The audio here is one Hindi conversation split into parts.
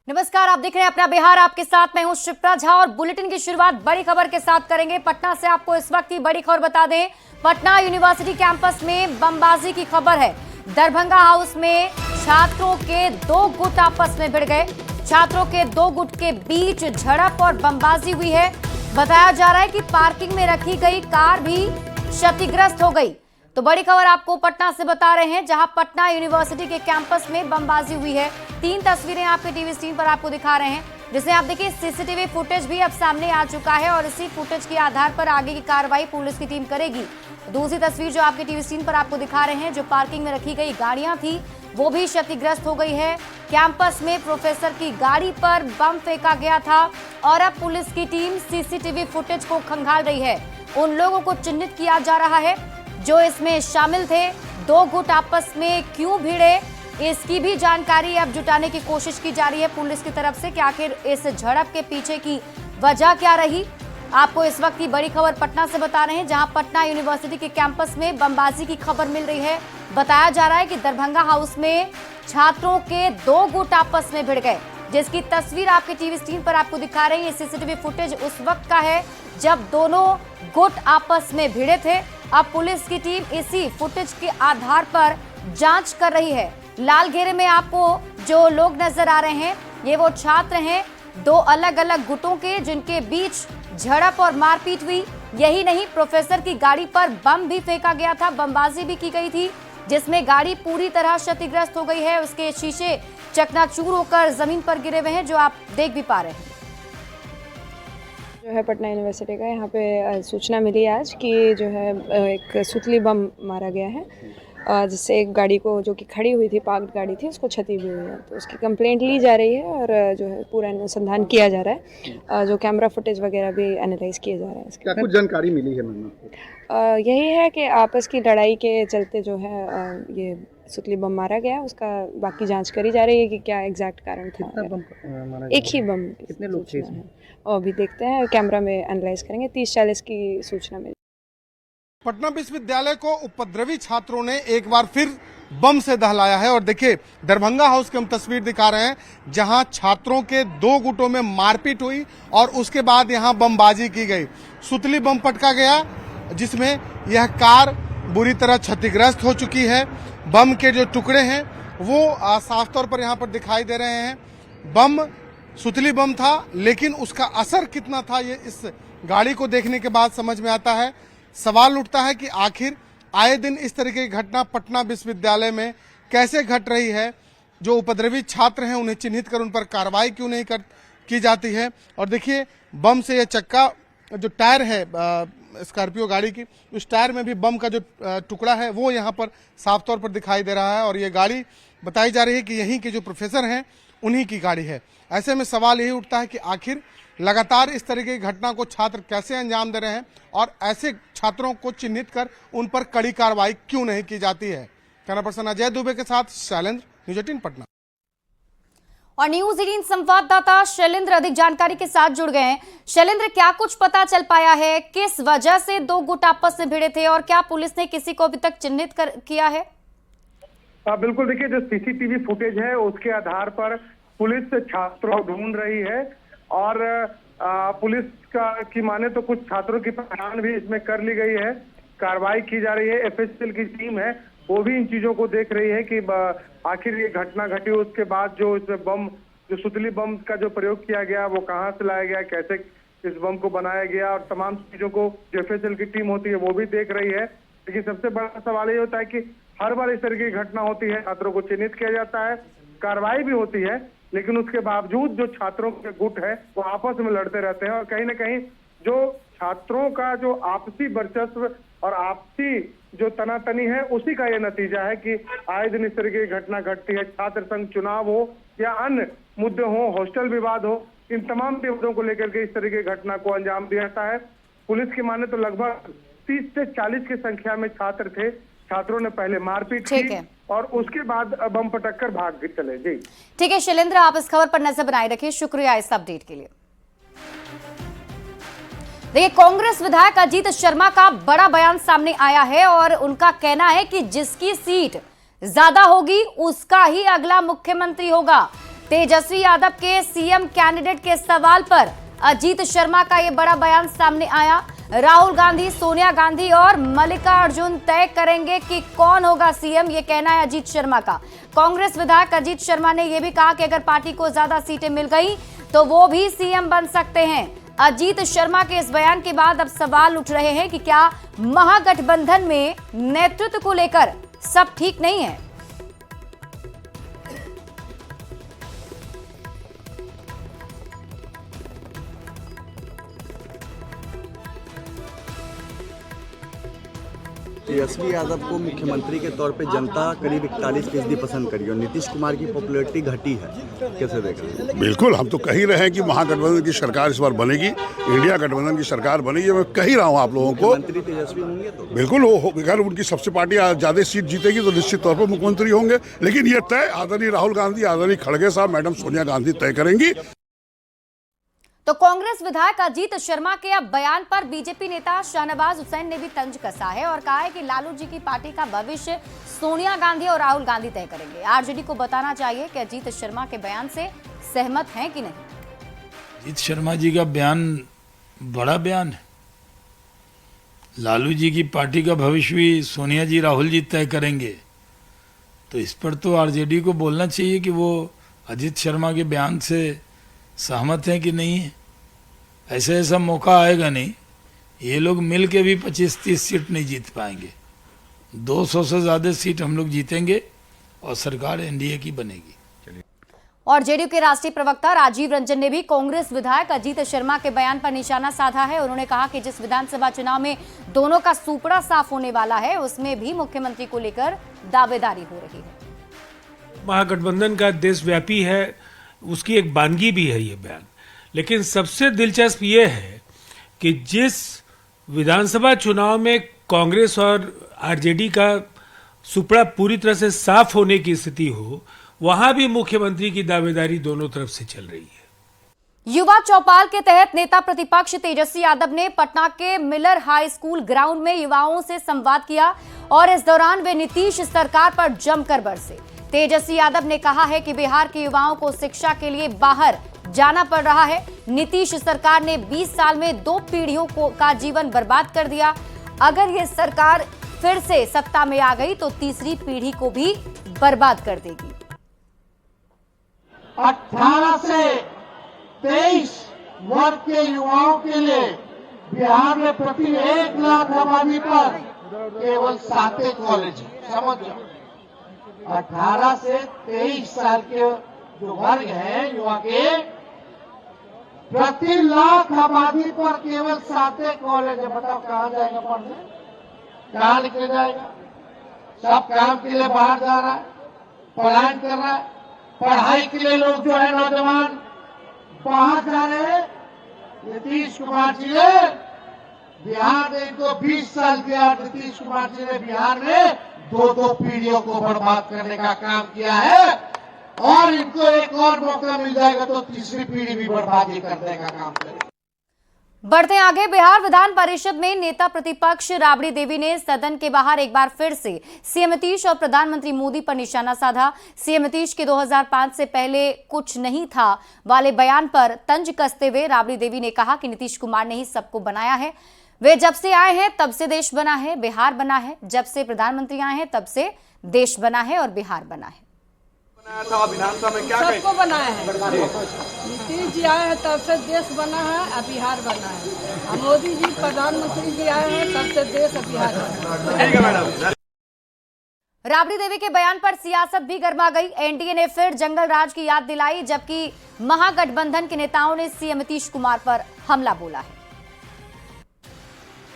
नमस्कार, आप देख रहे हैं अपना बिहार। आपके साथ मैं हूं शिप्रा झा और बुलेटिन की शुरुआत बड़ी खबर के साथ करेंगे। पटना से आपको इस वक्त की बड़ी खबर बता दें। पटना यूनिवर्सिटी कैंपस में बमबाजी की खबर है। दरभंगा हाउस में छात्रों के दो गुट आपस में भिड़ गए। छात्रों के दो गुट के बीच झड़प और बमबाजी हुई है। बताया जा रहा है कि पार्किंग में रखी गई कार भी क्षतिग्रस्त हो गई। तो बड़ी खबर आपको पटना से बता रहे हैं, जहां पटना यूनिवर्सिटी के कैंपस में बमबाजी हुई है। 3 तस्वीरें आपके टीवी स्क्रीन पर आपको दिखा रहे हैं, जिसमें आप देखिए सीसीटीवी फुटेज भी अब सामने आ चुका है और इसी फुटेज के आधार पर आगे की कार्रवाई पुलिस की टीम करेगी। दूसरी तस्वीर जो आपके टीवी स्क्रीन पर आपको दिखा रहे हैं, जो पार्किंग में रखी गई गाड़ियां थी वो भी क्षतिग्रस्त हो गई है। कैंपस में प्रोफेसर की गाड़ी पर बम फेंका गया था और अब पुलिस की टीम सीसीटीवी फुटेज को खंगाल रही है। उन लोगों को चिन्हित किया जा रहा है जो इसमें शामिल थे। दो गुट आपस में क्यों भिड़े, इसकी भी जानकारी अब जुटाने की कोशिश की जा रही है पुलिस की तरफ से कि आखिर इस झड़प के पीछे की वजह क्या रही। आपको इस वक्त की बड़ी खबर पटना से बता रहे हैं, जहां पटना यूनिवर्सिटी के कैंपस में बमबाजी की खबर मिल रही है। बताया जा रहा है कि दरभंगा हाउस में छात्रों के दो गुट आपस में भिड़ गए, जिसकी तस्वीर आपके टीवी स्क्रीन पर आपको दिखा रहे हैं। ये सीसीटीवी फुटेज उस वक्त का है जब दोनों गुट आपस में भिड़े थे। अब पुलिस की टीम इसी फुटेज के आधार पर जांच कर रही है। लाल घेरे में आपको जो लोग नजर आ रहे हैं, ये वो छात्र हैं दो अलग अलग गुटों के, जिनके बीच झड़प और मारपीट हुई। यही नहीं, प्रोफेसर की गाड़ी पर बम भी फेंका गया था, बमबाजी भी की गई थी, जिसमें गाड़ी पूरी तरह क्षतिग्रस्त हो गई है। उसके शीशे चकनाचूर होकर जमीन पर गिरे हुए हैं, जो आप देख भी पा रहे हैं। जो है पटना यूनिवर्सिटी का यहाँ पे सूचना मिली आज कि जो है एक सुतली बम मारा गया है, जिससे एक गाड़ी को, जो कि खड़ी हुई थी, पार्क्ड गाड़ी थी, उसको क्षति भी हुई है। तो उसकी कंप्लेंट ली जा रही है और जो है पूरा अनुसंधान किया जा रहा है। जो कैमरा फुटेज वगैरह भी एनालाइज किया जा रहा है। क्या कुछ जानकारी मिली है मैम आपको? यही है कि आपस की लड़ाई के चलते जो है ये सुतली बम मारा गया। उसका बाकी जांच करी जा रही है कि क्या एग्जैक्ट कारण था। कितना बम मारा? एक ही बम। कितने लोग थे इसमें? और अभी देखते हैं, कैमरा में एनालाइज करेंगे। 30-40 की सूचना मिली। पटना विश्वविद्यालय को उपद्रवी छात्रों ने एक बार फिर बम से दहलाया है और देखिए दरभंगा हाउस की हम तस्वीर दिखा रहे हैं, जहां छात्रों के दो गुटों में मारपीट हुई और उसके बाद यहां बमबाजी की गई। सुतली बम पटका गया, जिसमें यह कार बुरी तरह क्षतिग्रस्त हो चुकी है। बम के जो टुकड़े हैं वो साफ तौर पर यहां पर दिखाई दे रहे हैं। बम सुतली बम था, लेकिन उसका असर कितना था ये इस गाड़ी को देखने के बाद समझ में आता है। सवाल उठता है कि आखिर आए दिन इस तरह की घटना पटना विश्वविद्यालय में कैसे घट रही है। जो उपद्रवी छात्र हैं उन्हें चिन्हित कर उन पर कार्रवाई क्यों नहीं की जाती है। और देखिए बम से यह चक्का, जो टायर है स्कॉर्पियो गाड़ी की, उस टायर में भी बम का जो टुकड़ा है वो यहाँ पर साफ तौर पर दिखाई दे रहा है। और ये गाड़ी बताई जा रही है कि यहीं के जो प्रोफेसर हैं उन्हीं की गाड़ी है। ऐसे में सवाल यही उठता है कि आखिर लगातार इस तरह की घटना को छात्र कैसे अंजाम दे रहे हैं और ऐसे छात्रों को चिन्हित कर उन पर कड़ी कार्रवाई क्यों नहीं की जाती है। कैमरा पर्सन अजय दुबे के साथ शैलेंद्र, न्यूज़ 18 पटना। और न्यूज़ 18 संवाददाता शैलेंद्र अधिक जानकारी के साथ जुड़ गए हैं। शैलेंद्र, क्या कुछ पता चल पाया है, किस वजह से दो गुट आपस में भिड़े थे और क्या पुलिस ने किसी को अभी तक चिन्हित किया है? बिल्कुल, देखिए जो सीसीटीवी फुटेज है उसके आधार पर पुलिस छात्रों को ढूंढ रही है और पुलिस की माने तो कुछ छात्रों की पहचान भी इसमें कर ली गई है। कार्रवाई की जा रही है। एफएसएल की टीम है वो भी इन चीजों को देख रही है कि आखिर ये घटना घटी, उसके बाद जो इसमें बम, जो सुतली बम का जो प्रयोग किया गया वो कहाँ से लाया गया, कैसे इस बम को बनाया गया, और तमाम चीजों को जो एफएसएल की टीम होती है वो भी देख रही है। लेकिन सबसे बड़ा सवाल ये होता है कि हर बार इस तरह की घटना होती है, छात्रों को चिन्हित किया जाता है, कार्रवाई भी होती है, लेकिन उसके बावजूद जो छात्रों के गुट है वो आपस में लड़ते रहते हैं। और कहीं ना कहीं जो छात्रों का जो आपसी वर्चस्व और आपसी जो तनातनी है, उसी का ये नतीजा है कि आए दिन इस तरह की घटना घटती है। छात्र संघ चुनाव हो या अन्य मुद्दे हो, हॉस्टल विवाद हो, इन तमाम विवादों को लेकर के इस तरह की घटना को अंजाम दिया जाता है। पुलिस की माने तो लगभग 30 से 40 की संख्या में छात्र थे। छात्रों ने पहले मारपीट की और उसके बाद बम पटक कर भाग के चले। जी ठीक है शैलेंद्र, आप इस खबर पर नजर बनाए रखिए। शुक्रिया इस अपडेट के लिए। देखिए, कांग्रेस विधायक अजीत शर्मा का बड़ा बयान सामने आया है और उनका कहना है कि जिसकी सीट ज्यादा होगी उसका ही अगला मुख्यमंत्री होगा। तेजस्वी यादव के सीएम कैंडिडेट के सवाल पर अजीत शर्मा का ये बड़ा बयान सामने आया। राहुल गांधी, सोनिया गांधी और मल्लिकार्जुन तय करेंगे कि कौन होगा सीएम, ये कहना है अजीत शर्मा का। कांग्रेस विधायक अजीत शर्मा ने यह भी कहा कि अगर पार्टी को ज्यादा सीटें मिल गई तो वो भी सीएम बन सकते हैं। अजीत शर्मा के इस बयान के बाद अब सवाल उठ रहे हैं कि क्या महागठबंधन में नेतृत्व को लेकर सब ठीक नहीं है। तेजस्वी यादव को मुख्यमंत्री के तौर पे जनता करीब 41% पसंद करी और नीतीश कुमार की पॉपुलैरिटी घटी है, कैसे देखा? बिल्कुल, हम तो कह ही रहे हैं कि महागठबंधन की सरकार इस बार बनेगी, इंडिया गठबंधन की सरकार बनेगी। मैं कह ही रहा हूँ आप लोगों को, मंत्री तेजस्वी होंगे तो बिल्कुल अगर उनकी सबसे पार्टी ज्यादा सीट जीतेगी तो निश्चित तौर पर मुख्यमंत्री होंगे। लेकिन ये तय आदरणीय राहुल गांधी, आदरणीय खड़गे साहब, मैडम सोनिया गांधी तय करेंगी। तो कांग्रेस विधायक अजीत शर्मा के अब बयान पर बीजेपी नेता शाहनवाज हुसैन ने भी तंज कसा है और कहा है कि लालू जी की पार्टी का भविष्य सोनिया गांधी और राहुल गांधी तय करेंगे। आरजेडी को बताना चाहिए कि अजीत शर्मा के बयान से सहमत हैं कि नहीं। अजीत शर्मा जी का बयान बड़ा बयान है। लालू जी की पार्टी का भविष्य भी सोनिया जी, राहुल जी तय करेंगे, तो इस पर तो आरजेडी को बोलना चाहिए कि वो अजीत शर्मा के बयान से सहमत हैं कि नहीं है। ऐसा मौका आएगा नहीं, ये लोग मिल के भी 25-30 सीट नहीं जीत पाएंगे। 200 से ज्यादा सीट हम लोग जीतेंगे और सरकार एनडीए की बनेगी। और जेडीयू के राष्ट्रीय प्रवक्ता राजीव रंजन ने भी कांग्रेस विधायक अजीत शर्मा के बयान पर निशाना साधा है। उन्होंने कहा कि जिस विधानसभा चुनाव में दोनों का सूपड़ा साफ होने वाला है, उसमें भी मुख्यमंत्री को लेकर दावेदारी हो रही है। महागठबंधन का देशव्यापी है, उसकी एक बानगी भी है ये बयान। लेकिन सबसे दिलचस्प ये है कि जिस विधानसभा चुनाव में कांग्रेस और आरजेडी का सुपड़ा पूरी तरह से साफ होने की स्थिति हो, वहां भी मुख्यमंत्री की दावेदारी दोनों तरफ से चल रही है। युवा चौपाल के तहत नेता प्रतिपक्ष तेजस्वी यादव ने पटना के मिलर हाई स्कूल ग्राउंड में युवाओं से संवाद किया और इस दौरान वे नीतीश सरकार पर जमकर बरसे। तेजस्वी यादव ने कहा है कि बिहार के युवाओं को शिक्षा के लिए बाहर जाना पड़ रहा है। नीतीश सरकार ने 20 साल में 2 पीढ़ियों का जीवन बर्बाद कर दिया। अगर ये सरकार फिर से सत्ता में आ गई तो तीसरी पीढ़ी को भी बर्बाद कर देगी। 18 से 23 वर्ग के युवाओं के लिए बिहार में प्रति 1 लाख आबादी पर केवल 7 कॉलेज है। समझ जाओ, 18 से 23 साल के जो वर्ग है युवा के, प्रति लाख आबादी पर केवल 7 कॉलेज है। बताओ कहाँ जाएगा पढ़ने, कहाँ निकल जाएगा? सब काम के लिए बाहर जा रहा है, पलायन कर रहा है। पढ़ाई के लिए लोग जो है नौजवान बाहर जा रहे हैं। नीतीश कुमार जी ने बिहार में इनको 20 साल किया, नीतीश कुमार जी ने बिहार में 2 पीढ़ियों को बर्बाद करने का काम किया है और इनको एक और मौका मिल जाएगा तो तीसरी पीढ़ी भी बर्बादी करने का काम करेगी। बढ़ते आगे, बिहार विधान परिषद में नेता प्रतिपक्ष राबड़ी देवी ने सदन के बाहर एक बार फिर से सीएम नीतीश और प्रधानमंत्री मोदी पर निशाना साधा। सीएम नीतीश के 2005 से पहले कुछ नहीं था वाले बयान पर तंज कसते हुए राबड़ी देवी ने कहा कि नीतीश कुमार ने ही सबको बनाया है। वे जब से आए हैं तब से देश बना है, बिहार बना है। जब से प्रधानमंत्री आए हैं तब से देश बना है और बिहार बना है। सबको बनाया है। नीतीश जी आए हैं तब से देश बना है और बिहार बना है। और मोदी जी प्रधानमंत्री जी आए हैं तब से देश और बिहार बना है। राबड़ी देवी के बयान पर सियासत भी गर्मा गई। एनडीए ने फिर जंगल राज की याद दिलाई, जबकि महागठबंधन के नेताओं ने सीएम नीतीश कुमार पर हमला बोला है।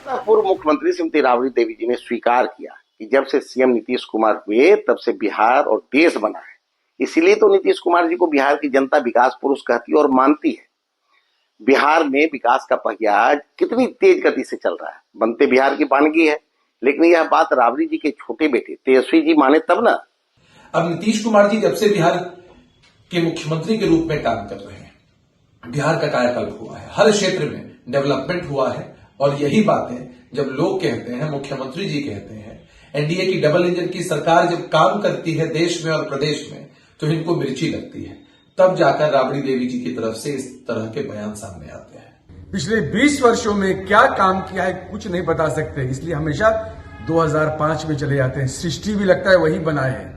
पूर्व मुख्यमंत्री श्रीमती राबड़ी देवी जी ने स्वीकार किया कि जब से सीएम नीतीश कुमार हुए तब से बिहार और देश बना है। इसीलिए तो नीतीश कुमार जी को बिहार की जनता विकास पुरुष कहती है और मानती है। बिहार में विकास का पहिया कितनी तेज गति से चल रहा है, बनते बिहार की वानगी है। लेकिन यह बात राबड़ी जी के छोटे बेटे तेजस्वी जी माने तब ना। अब नीतीश कुमार जी जब से बिहार के मुख्यमंत्री के रूप में काम कर रहे हैं, बिहार का कायाकल्प हुआ है, हर क्षेत्र में डेवलपमेंट हुआ है। और यही बातें जब लोग कहते हैं, मुख्यमंत्री जी कहते हैं, एनडीए की डबल इंजन की सरकार जब काम करती है देश में और प्रदेश में, तो इनको मिर्ची लगती है। तब जाकर राबड़ी देवी जी की तरफ से इस तरह के बयान सामने आते हैं। पिछले 20 वर्षों में क्या काम किया है कुछ नहीं बता सकते, इसलिए हमेशा 2005 में चले जाते हैं। सृष्टि भी लगता है वही बनाए हैं।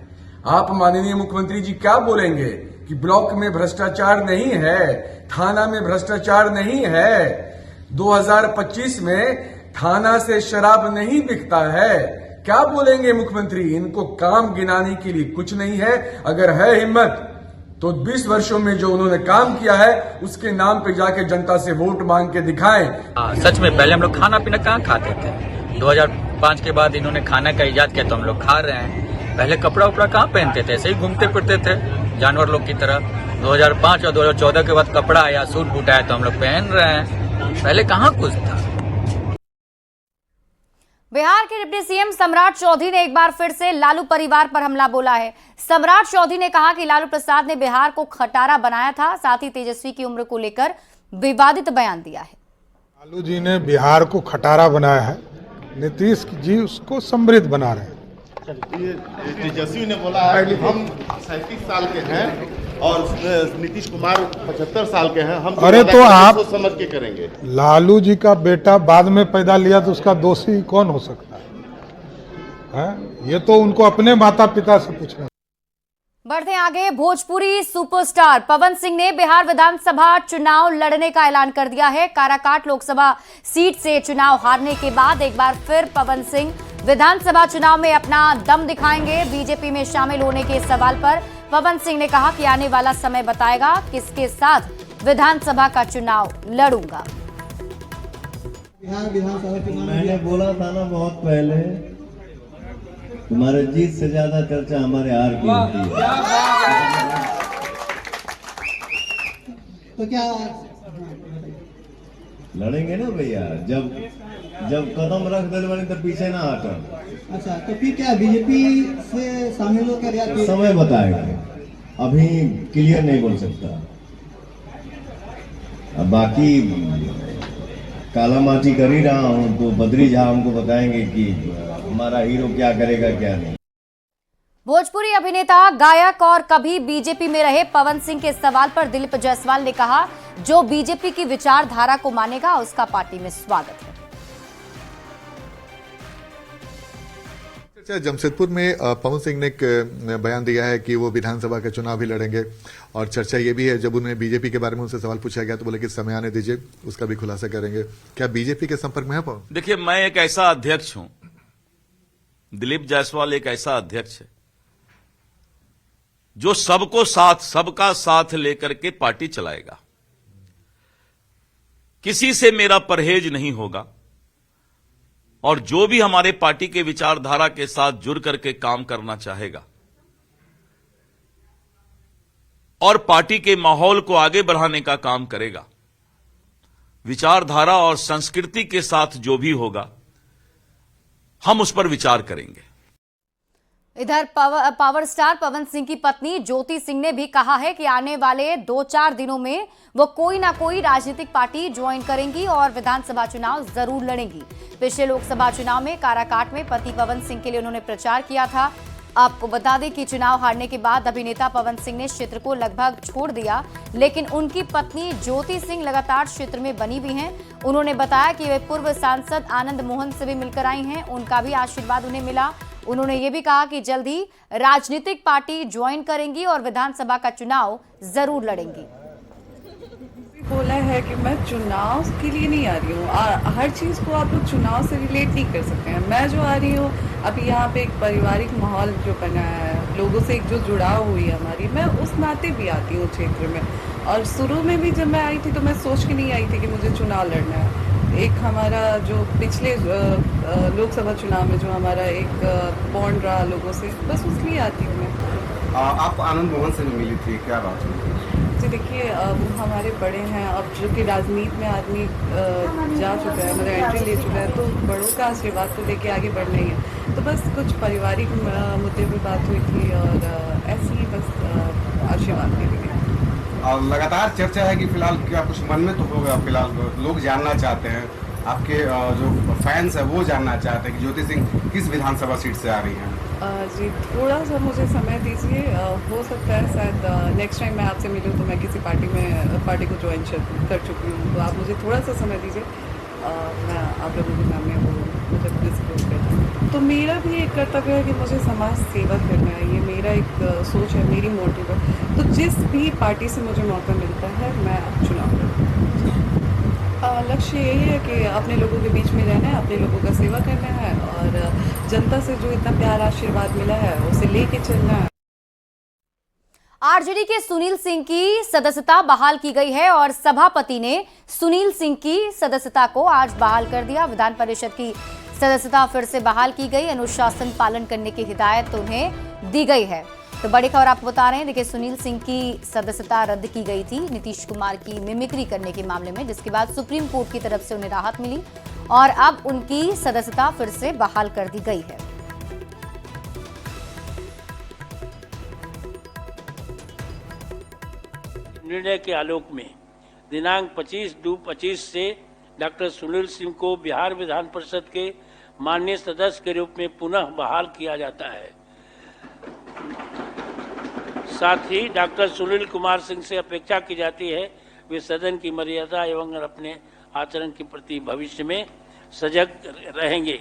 आप माननीय मुख्यमंत्री जी क्या बोलेंगे कि ब्लॉक में भ्रष्टाचार नहीं है, थाना में भ्रष्टाचार नहीं है, 2025 में थाना से शराब नहीं बिकता है? क्या बोलेंगे मुख्यमंत्री? इनको काम गिनाने के लिए कुछ नहीं है। अगर है हिम्मत तो 20 वर्षों में जो उन्होंने काम किया है उसके नाम पे जाके जनता से वोट मांग के दिखाएं। सच में पहले हम लोग खाना पीना कहाँ खाते थे? 2005 के बाद इन्होंने खाना का इजाद किया तो हम लोग खा रहे हैं। पहले कपड़ा उपड़ा कहाँ पहनते थे? ऐसे ही घूमते फिरते थे जानवर लोग की तरह। 2005 और 2014 के बाद कपड़ा आया, सूट बूट आया तो हम लोग पहन रहे हैं। पहले कहाँ कुछ था। बिहार के डिप्टी सीएम सम्राट चौधरी ने एक बार फिर से लालू परिवार पर हमला बोला है। सम्राट चौधरी ने कहा कि लालू प्रसाद ने बिहार को खटारा बनाया था, साथ ही तेजस्वी की उम्र को लेकर विवादित बयान दिया है। लालू जी ने बिहार को खटारा बनाया है, नीतीश जी उसको समृद्ध बना रहे हैं। तेजस्वी ने बोला है कि हम 37 साल के हैं और नीतीश कुमार 75 साल के हैं, हम अरे तो आप सोच समझ के करेंगे। लालू जी का बेटा बाद में पैदा लिया तो उसका दोषी कौन हो सकता है? ये तो उनको अपने माता पिता से पूछना। बढ़ते आगे, भोजपुरी सुपरस्टार पवन सिंह ने बिहार विधानसभा चुनाव लड़ने का ऐलान कर दिया है। काराकाट लोकसभा सीट से चुनाव हारने के बाद एक बार फिर पवन सिंह विधानसभा चुनाव में अपना दम दिखाएंगे। बीजेपी में शामिल होने के सवाल पर पवन सिंह ने कहा कि आने वाला समय बताएगा किसके साथ विधानसभा का चुनाव लड़ूंगा। बिहार विधानसभा चुनाव मैंने बोला था ना बहुत पहले, तुम्हारे जीत से ज्यादा चर्चा हमारे हार की होती है। तो क्या लड़ेंगे ना भैया, जब कदम रख दे बने तो पीछे ना हटो। अच्छा, तो फिर क्या बीजेपी से शामिल हो कर या समय बताएगा, अभी क्लियर नहीं बोल सकता। अब बाकी काला माटी कर ही रहा हूँ तो बद्री झा हमको बताएंगे कि हमारा हीरो क्या करेगा क्या नहीं। भोजपुरी अभिनेता, गायक और कभी बीजेपी में रहे पवन सिंह के सवाल पर दिलीप जायसवाल ने कहा, जो बीजेपी की विचारधारा को मानेगा उसका पार्टी में स्वागत है। जमशेदपुर में पवन सिंह ने एक बयान दिया है कि वो विधानसभा के चुनाव भी लड़ेंगे और चर्चा ये भी है, जब उन्हें बीजेपी के बारे में उनसे सवाल पूछा गया तो बोले कि समय आने दीजिए, उसका भी खुलासा करेंगे। क्या बीजेपी के संपर्क में है पवन? देखिए, मैं एक ऐसा अध्यक्ष हूं, दिलीप जायसवाल एक ऐसा अध्यक्ष है जो सबको साथ, सबका साथ लेकर के पार्टी चलाएगा। किसी से मेरा परहेज नहीं होगा और जो भी हमारे पार्टी के विचारधारा के साथ जुड़ करके काम करना चाहेगा और पार्टी के माहौल को आगे बढ़ाने का काम करेगा, विचारधारा और संस्कृति के साथ जो भी होगा हम उस पर विचार करेंगे। इधर पावर स्टार पवन सिंह की पत्नी ज्योति सिंह ने भी कहा है कि आने वाले 2-4 दिनों में वो कोई ना कोई राजनीतिक पार्टी ज्वाइन करेंगी और विधानसभा चुनाव जरूर लड़ेंगी। पिछले लोकसभा चुनाव में काराकाट में पति पवन सिंह के लिए उन्होंने प्रचार किया था। आपको बता दें कि चुनाव हारने के बाद अभिनेता पवन सिंह ने क्षेत्र को लगभग छोड़ दिया, लेकिन उनकी पत्नी ज्योति सिंह लगातार क्षेत्र में बनी हुई हैं। उन्होंने बताया कि वे पूर्व सांसद आनंद मोहन से भी मिलकर आई हैं, उनका भी आशीर्वाद उन्हें मिला। उन्होंने ये भी कहा कि जल्द ही राजनीतिक पार्टी ज्वाइन करेंगी और विधानसभा का चुनाव जरूर लड़ेंगी। बोला है कि मैं चुनाव के लिए नहीं आ रही हूँ, हर चीज़ को आप लोग चुनाव से रिलेट नहीं कर सकते हैं। मैं जो आ रही हूँ अभी यहाँ पे एक पारिवारिक माहौल जो बना है, लोगों से एक जो जुड़ाव हुई है हमारी, मैं उस नाते भी आती हूँ क्षेत्र में। और शुरू में भी जब मैं आई थी तो मैं सोच के नहीं आई थी कि मुझे चुनाव लड़ना है। एक हमारा जो पिछले लोकसभा चुनाव में जो हमारा एक बॉन्ड रहा लोगों से, बस उसलिए आती हूँ मैं। आप आनंद मोहन से मिली थी, क्या बात है? जी देखिए, वो हमारे बड़े हैं, अब जो कि राजनीति में आदमी जा चुका है, मतलब एंट्री ले चुका है, तो बड़ों का आशीर्वाद तो लेके आगे बढ़ना ही है। तो बस कुछ पारिवारिक मुद्दे पर बात हुई थी और ऐसे ही बस आशीर्वाद के लिए। और लगातार चर्चा है कि फिलहाल क्या कुछ मन में तो होगा, फिलहाल लोग जानना चाहते हैं, आपके जो फैंस है वो जानना चाहते हैं कि ज्योति सिंह किस विधानसभा सीट से आ रही हैं। जी थोड़ा सा मुझे समय दीजिए, हो सकता है शायद नेक्स्ट टाइम मैं आपसे मिलूँ तो मैं किसी पार्टी को ज्वाइन कर चुकी हूँ, तो आप मुझे थोड़ा सा समय दीजिए, मैं आप लोगों के सामने वो मतलब डिस्क्लोज करती हूँ। तो मेरा भी एक कर्तव्य है कि मुझे समाज सेवा करना है, ये मेरा एक सोच है, मेरी मोटिव है। तो जिस भी पार्टी से मुझे मौका मिलता है मैं चुनाव लड़ूँ। लक्ष्य यही है कि अपने लोगों के बीच में रहना है, अपने लोगों का सेवा करना है और जनता से जो इतना प्यारा आशीर्वाद मिला है उसे लेके चलना है। आरजेडी के सुनील सिंह की सदस्यता बहाल की गई है और सभापति ने सुनील सिंह की सदस्यता को आज बहाल कर दिया। विधान परिषद की सदस्यता फिर से बहाल की गई, अनुशासन पालन करने की हिदायत उन्हें दी गई है। तो बड़ी खबर आपको बता रहे हैं, देखिए सुनील सिंह की सदस्यता रद्द की गई थी नीतीश कुमार की मिमिक्री करने के मामले में, जिसके बाद सुप्रीम कोर्ट की तरफ से उन्हें राहत मिली और अब उनकी सदस्यता फिर से बहाल कर दी गई है। निर्णय के आलोक में दिनांक 25/2/25 से डॉक्टर सुनील सिंह को बिहार विधान परिषद के माननीय सदस्य के रूप में पुनः बहाल किया जाता है। साथ ही डॉक्टर सुनील कुमार सिंह से अपेक्षा की जाती है वे सदन की मर्यादा एवं अपने आचरण के प्रति भविष्य में सजग रहेंगे।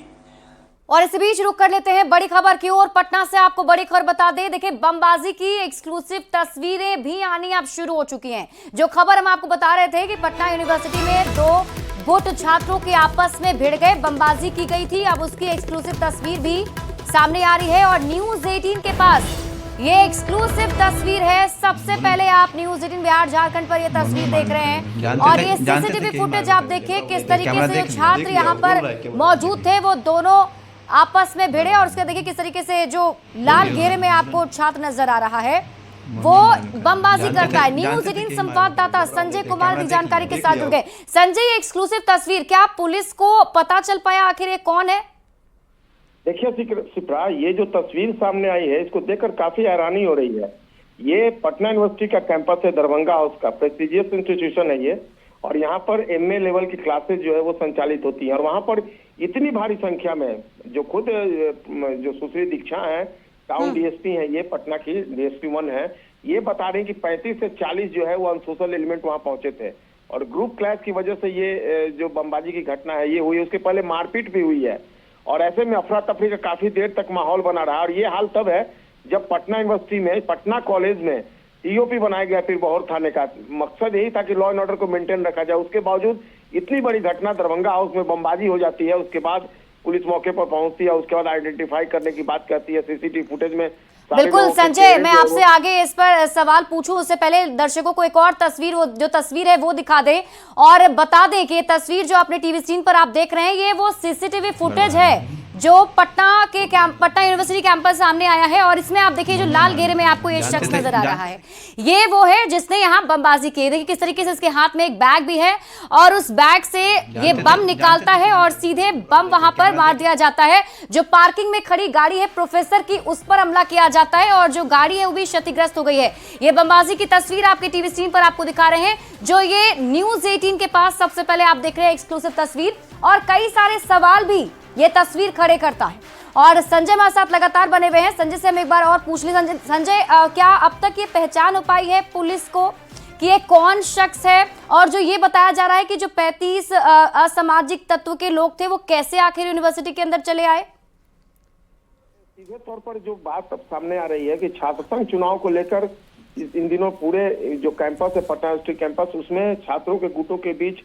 और इस बीच रुक कर लेते हैं बड़ी खबर की ओर। पटना से आपको बड़ी खबर बता दें, देखिए बमबाजी की एक्सक्लूसिव तस्वीरें भी आनी अब शुरू हो चुकी हैं। जो खबर हम आपको बता रहे थे कि पटना यूनिवर्सिटी में 2 गुट छात्रों के आपस में भिड़ गए, बमबाजी की गई थी, अब उसकी एक्सक्लूसिव तस्वीर भी सामने आ रही है और न्यूज 18 के पास ये एक्सक्लूसिव तस्वीर है। सबसे पहले आप न्यूज 18 बिहार झारखंड पर ये तस्वीर देख रहे हैं और ये सीसीटीवी फुटेज आप देखिए किस तरीके से जो छात्र यहाँ पर मौजूद थे वो दोनों आपस में भिड़े और उसके देखिए किस तरीके से जो लाल घेरे में आपको छात्र नजर आ रहा है वो बमबाजी करता है। न्यूज 18 संवाददाता संजय कुमार की जानकारी के साथ जुड़ गए। संजय, ये एक्सक्लूसिव तस्वीर क्या पुलिस को पता चल पाया आखिर ये कौन है? देखिए सिप्रा, ये जो तस्वीर सामने आई है इसको देखकर काफी हैरानी हो रही है। ये पटना यूनिवर्सिटी का कैंपस है, दरभंगा हाउस का प्रेस्टिजियस इंस्टीट्यूशन है ये, और यहाँ पर एमए लेवल की क्लासेस जो है वो संचालित होती हैं और वहाँ पर इतनी भारी संख्या में जो खुद जो सुश्री दीक्षा है, टाउन डीएसपी है, ये पटना की डीएसपी 1 है, ये बता रहे हैं कि 35 से 40 जो है वो अनसोशल एलिमेंट वहाँ पहुंचे थे और ग्रुप क्लैश की वजह से ये जो बमबाजी की घटना है ये हुई। उसके पहले मारपीट भी हुई है और ऐसे में अफरा तफरी का काफी देर तक माहौल बना रहा। और ये हाल तब है जब पटना यूनिवर्सिटी में, पटना कॉलेज में टीओपी बनाया गया पीर बहोर थाने का। मकसद यही था कि लॉ एंड ऑर्डर को मेंटेन रखा जाए। उसके बावजूद इतनी बड़ी घटना दरभंगा हाउस में बमबाजी हो जाती है, उसके बाद पुलिस मौके पर पहुंचती है, उसके बाद आइडेंटिफाई करने की बात कहती है, सीसीटीवी फुटेज में। बिल्कुल संजय, मैं आपसे आगे इस पर सवाल पूछूं उससे पहले दर्शकों को एक और तस्वीर, वो जो तस्वीर है वो दिखा दें और बता दें कि ये तस्वीर जो अपने टीवी स्क्रीन पर आप देख रहे हैं ये वो सीसीटीवी फुटेज है जो पटना यूनिवर्सिटी कैंपस सामने आया है और इसमें आप देखिए जो लाल घेरे में आपको ये शख्स नजर आ रहा है, ये वो है जिसने यहाँ बमबाजी की। देखिए किस तरीके से इसके हाथ में एक बैग भी है और उस बैग से ये बम निकालता है और सीधे बम वहां पर मार दिया जाता है। जो पार्किंग में खड़ी गाड़ी है प्रोफेसर की, उस पर हमला किया जाता है और जो गाड़ी है वो भी क्षतिग्रस्त हो गई है। ये बमबाजी की तस्वीर आपके टीवी स्क्रीन पर आपको दिखा रहे हैं, जो ये न्यूज 18 के पास सबसे पहले आप देख रहे हैं एक्सक्लूसिव तस्वीर और कई सारे सवाल भी ये तस्वीर खड़े करता है। और संजय हमारे साथ लगातार बने हुए हैं, संजय से हम एक बार और पूछ लें। संजय, क्या अब तक ये पहचान हो पाई है पुलिस को कि ये कौन शख्स है और जो ये बताया जा रहा है कि जो 35 असामाजिक तत्व के लोग थे वो कैसे आखिर यूनिवर्सिटी के अंदर चले आए? सीधे तौर पर जो बात अब सामने आ रही है कि छात्र संघ चुनाव को लेकर इन दिनों पूरे जो कैंपस है पटना यूनिवर्सिटी कैंपस, उसमें छात्रों के गुटों के बीच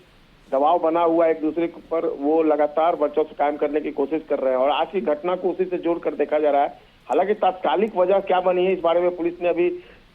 दबाव बना हुआ एक दूसरे पर, वो लगातार वर्चस्व कायम करने की कोशिश कर रहे हैं और आज की घटना को उसी से जोड़कर देखा जा रहा है। हालांकि तात्कालिक वजह क्या बनी है इस बारे में पुलिस ने अभी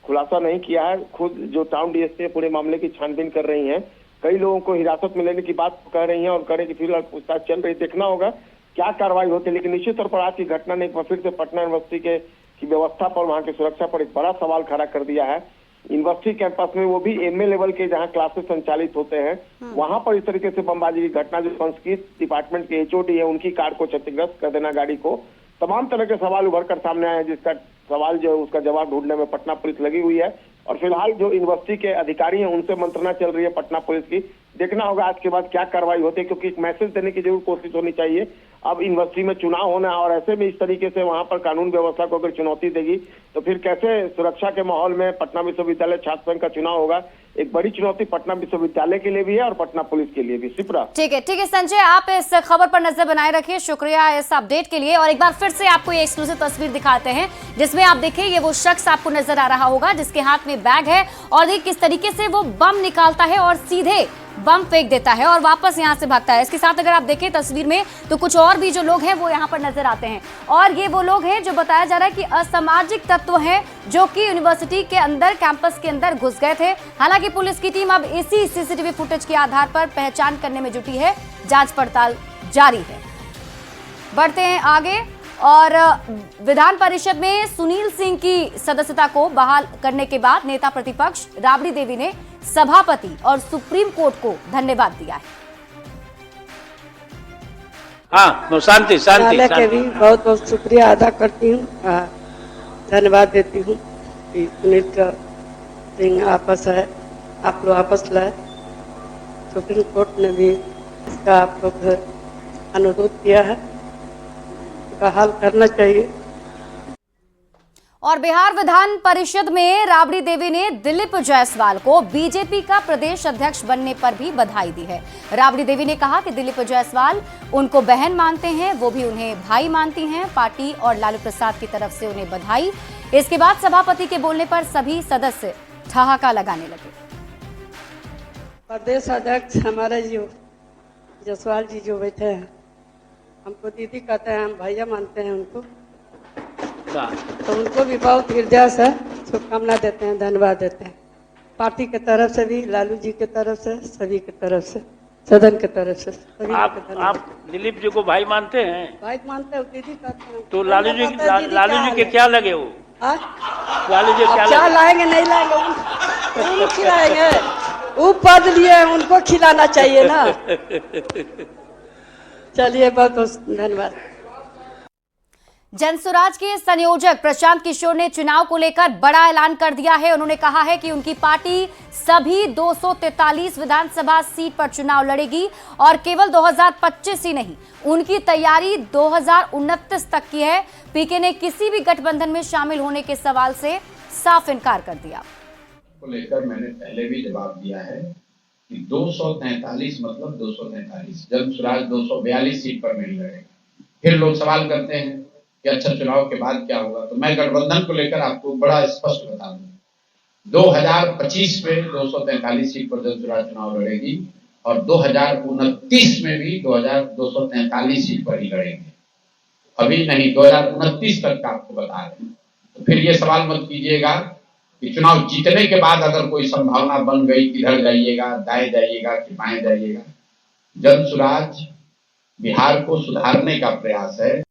खुलासा नहीं किया है। खुद जो टाउन डीएसपी पूरे मामले की छानबीन कर रही हैं, कई लोगों को हिरासत में लेने की बात कह रही हैं और कह रहे कि फिलहाल पूछताछ चल रही, देखना होगा क्या कार्रवाई होती है। लेकिन निश्चित तौर पर आज की घटना ने एक बार फिर से पटना यूनिवर्सिटी की व्यवस्था पर, वहां की सुरक्षा पर एक बड़ा सवाल खड़ा कर दिया है। यूनिवर्सिटी कैंपस में, वो भी एमए लेवल के जहां क्लासेस संचालित होते हैं, वहां पर इस तरीके से बमबाजी की घटना, जो संस्कृत डिपार्टमेंट के एचओडी है उनकी कार को क्षतिग्रस्त कर देना, गाड़ी को, तमाम तरह के सवाल उभर कर सामने आए हैं, जिसका सवाल जो है उसका जवाब ढूंढने में पटना पुलिस लगी हुई है। और फिलहाल जो यूनिवर्सिटी के अधिकारी हैं उनसे मंत्रणा चल रही है पटना पुलिस की, देखना होगा आज के बाद क्या कार्रवाई होती है, क्योंकि एक मैसेज देने की जरूर कोशिश होनी चाहिए। अब यूनिवर्सिटी में चुनाव होना है और ऐसे में इस तरीके से वहां पर कानून व्यवस्था को अगर चुनौती देगी तो फिर कैसे सुरक्षा के माहौल में पटना विश्वविद्यालय छात्र संघ का चुनाव होगा। एक बड़ी चुनौती पटना विश्वविद्यालय के लिए भी है और पटना पुलिस के लिए भी। शिप्रा, ठीक है संजय, आप इस खबर पर नजर बनाए रखिए। शुक्रिया इस अपडेट के लिए। और एक बार फिर से आपको ये एक्सक्लूसिव तस्वीर दिखाते हैं जिसमें आप देखिए ये वो शख्स आपको नजर आ रहा होगा जिसके हाथ में बैग है और देखिए किस तरीके से वो बम निकालता है और सीधे बम फेंक देता है और वापस यहाँ से भागता है। इसके साथ अगर आप देखें तस्वीर में तो कुछ और भी जो लोग हैं वो यहाँ पर नजर आते हैं और ये वो लोग हैं जो बताया जा रहा है कि असामाजिक तत्व हैं जो कि यूनिवर्सिटी के अंदर कैंपस के अंदर घुस गए थे। हालांकि पुलिस की टीम अब इसी सीसीटीवी फुटेज के आधार पर पहचान करने में जुटी है, जांच पड़ताल जारी है। बढ़ते हैं आगे और विधान परिषद में सुनील सिंह की सदस्यता को बहाल करने के बाद नेता प्रतिपक्ष राबड़ी देवी ने सभापति और सुप्रीम कोर्ट को धन्यवाद दिया है। हाँ, शांति शांति के भी बहुत बहुत शुक्रिया अदा करती हूँ, धन्यवाद देती हूँ कि सुनील सिंह आपस है, आप लोग आपस लाए। सुप्रीम कोर्ट ने भी इसका आप लोग अनुरोध किया है, इसका हल करना चाहिए। और बिहार विधान परिषद में राबड़ी देवी ने दिलीप जायसवाल को बीजेपी का प्रदेश अध्यक्ष बनने पर भी बधाई दी है। राबड़ी देवी ने कहा कि दिलीप जायसवाल उनको बहन मानते हैं, वो भी उन्हें भाई मानती हैं। पार्टी और लालू प्रसाद की तरफ से उन्हें बधाई। इसके बाद सभापति के बोलने पर सभी सदस्य ठहाका लगाने लगे। प्रदेश अध्यक्ष हमारे जो जायसवाल जी जो बैठे हैं, हमको दीदी कहते हैं, हम भैया मानते हैं उनको, तो उनको भी बहुत हृदय से शुभकामना देते हैं, धन्यवाद देते हैं। पार्टी के तरफ से भी, लालू जी के तरफ से, सभी के तरफ से, सदन के तरफ से सभी। आप दिलीप जी को भाई मानते हैं? भाई मानते हैं, दीदी कहते हैं। तो लालू जी के क्या लगे वो? लालू जी क्या लाएंगे, नहीं लाएंगे, उनको खिलाएंगे। वो पद लिए उनको खिलाना चाहिए ना। चलिए, बहुत बहुत धन्यवाद। जनसुराज के संयोजक प्रशांत किशोर ने चुनाव को लेकर बड़ा ऐलान कर दिया है। उन्होंने कहा है कि उनकी पार्टी सभी 243 विधानसभा सीट पर चुनाव लड़ेगी और केवल 2025 ही नहीं, उनकी तैयारी 2029 तक की है। पीके ने किसी भी गठबंधन में शामिल होने के सवाल से साफ इनकार कर दिया। को लेकर मैंने पहले भी जवाब दिया है कि 243 मतलब 243, जनसुराज 242 सीट पर नहीं लड़ेगा। फिर लोग सवाल करते हैं कि अच्छा चुनाव के बाद क्या होगा, तो मैं गठबंधन को लेकर आपको बड़ा स्पष्ट बता दूं, 2025 में 243 सीट पर जनसुराज चुनाव लड़ेगी और 2029 में भी 243 सीट पर ही लड़ेंगे। अभी नहीं, 2029 तक का आपको बता रहे हैं। तो फिर ये सवाल मत कीजिएगा कि चुनाव जीतने के बाद अगर कोई संभावना बन गई, किधर जाइएगा, दाएं जाइएगा कि बाएं जाइएगा। जनसुराज बिहार को सुधारने का प्रयास है।